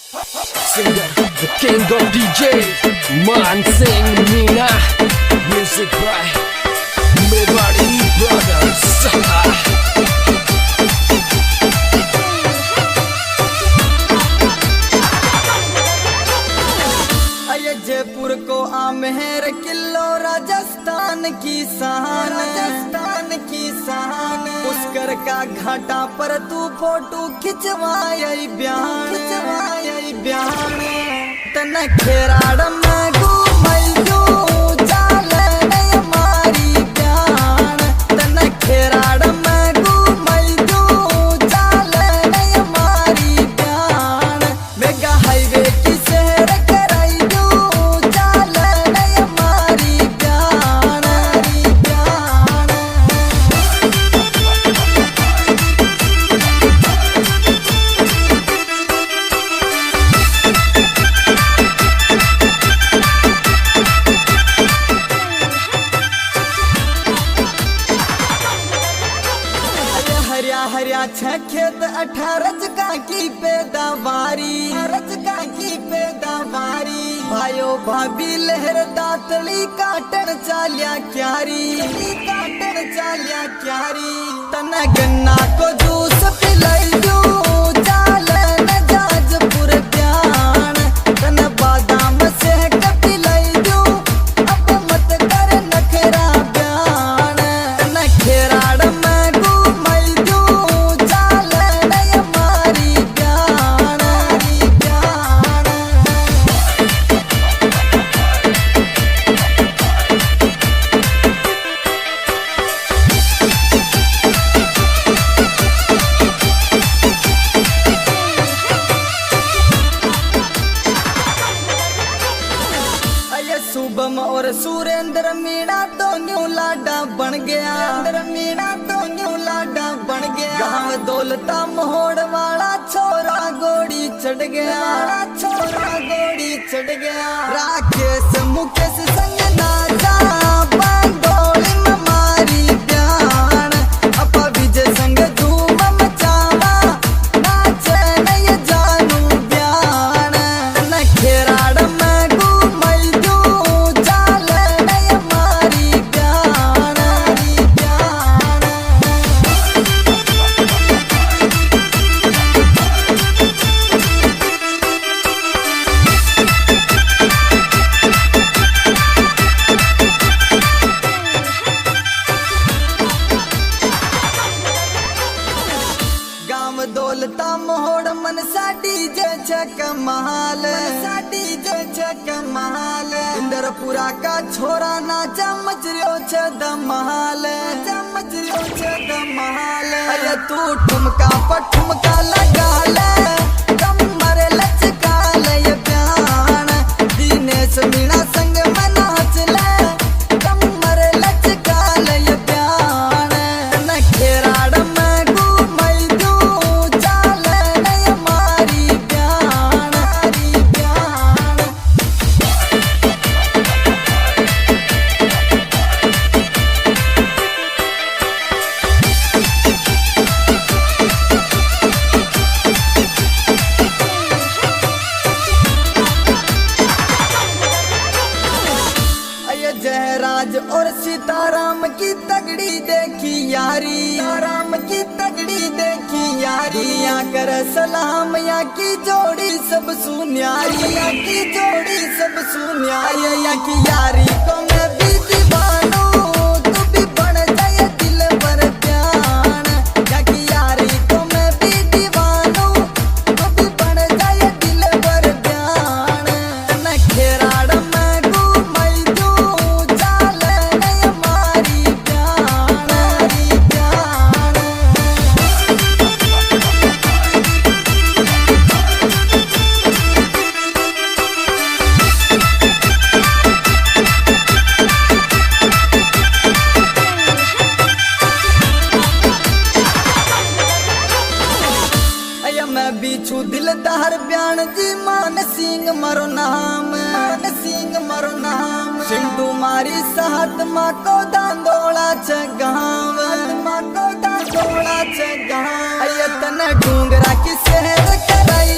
Singer, the king of DJ, Man Singh Meena. Music by Mewari Brothers. Jaipur को Amer kilo Rajasthan की शान, राजस्थान की शान। पुष्कर का घाटा पर तू फोटो खिंचवाई बयान, खिंचवाई बयान। तन खेराड़ में घूमई जो चाल नहीं मारी बयान। तन खेराड़ में घूमई जो चाल नहीं मारी बयान। मेगा हाईवे की शहर हरिया खेत 18 जगह की पैदावारी, जगह की पैदावारी। भाइयों भाभी लहर दातली काटन चालिया क्यारी, काटन चालिया क्यारी। तना गन्ना को जूस पिलाई जो चाल न जाजपुर प्यान। तन बादाम से पिलाई जो अब मत कर नखरा बयान। तन खेराड़ में शुभम और सुरेंद्र मीणा तो न्यू लाडा बन गया, मीणा तो न्यू लाडा बन गया। गाँव दौलता मोहड़ वाला छोरा गोड़ी चढ़ गया, छोरा गोड़ी चढ़ गया। राकेश मुकेश संग नाचा बंदोली में मारी बयान। अपा विजय संग धूम मचावा नाचे नहीं जानू बयान। न खेराड़ में दौलता मोहड़ मन सा डीजे कमाल, डीजे कमाल। इंदरपुरा का छोरा नाचा मचरियो छ धमाल, मचरियो छ धमाल। अरे तू ठुमका पर ठुमका लगा ले, कमर लचका ले प्यान। दिनेश मीणा संग में नाच ले, कमर लचका ले प्यान। न खेराड़ में जयराज और सीताराम की तगड़ी देखी यारी, राम की तगड़ी देखी यारी। दुनिया कर सलाम या की जोड़ी सब सुन्यारी, या की जोड़ी सब सुन्यारी। या की यारी को मैं भी दीवानू, तू भी बन जाए दिल पर प्यान। या की यारी को मैं भी दीवानू, तू भी बन जाए दिल पर प्यान। न खेराड़ में बिछू दिलदार बयान जी। मान सिंह मरो नाम, मान सिंह मरो नाम। सिंधु मारी साहत माँ को दांदोला छ गाँव, माँ को दांदोला छ गाँव। अयतन डूंगरा की शहर कराई